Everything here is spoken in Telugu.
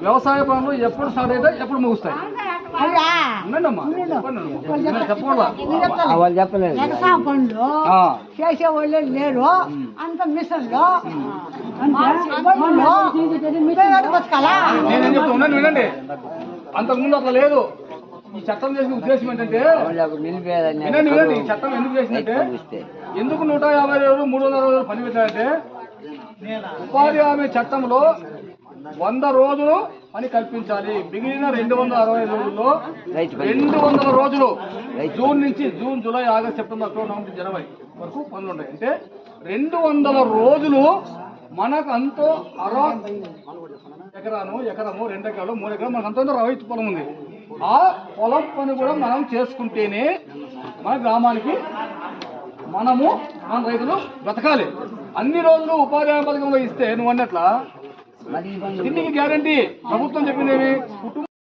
వ్యవసాయ పనులు ఎప్పుడు స్టార్ట్ అయితే ఎప్పుడు ముగుస్తాయి? వాళ్ళు చెప్పలేదు. వ్యవసాయ పనులు చేసేవాళ్ళు లేరు, అంత మిషన్లు నేనేం చెప్తా వినండి. అంతకుముందు అట్లా లేదు. ఈ చట్టం చేసిన ఉద్దేశం ఏంటంటే వినండి, ఈ చట్టం ఎందుకు చేసిందంటే ఎందుకు 150 రోజులు 360 రోజులు పని పెట్టాలంటే ఉపాధి హామీ చట్టంలో 100 రోజులు పని కల్పించాలి. మిగిలిన 265 రోజుల్లో 200 రోజులు June, July, August, September, October, November, జనవరి వరకు పనులు ఉంటాయి. అంటే 200 రోజులు మనకు అంతో ఎకరము 2 ఎకరాలు 3 ఎకరాలు మనకు అంత రైతు పొలం ఉంది. ఆ పొలం పని కూడా మనం చేసుకుంటేనే మన గ్రామానికి మన రైతులు బ్రతకాలి. అన్ని రోజులు ఉపాధి హామీ పథకంలో ఇస్తే నువ్వు అన్నట్లా దీనికి గ్యారంటీ ప్రభుత్వం చెప్పింది ఏమి?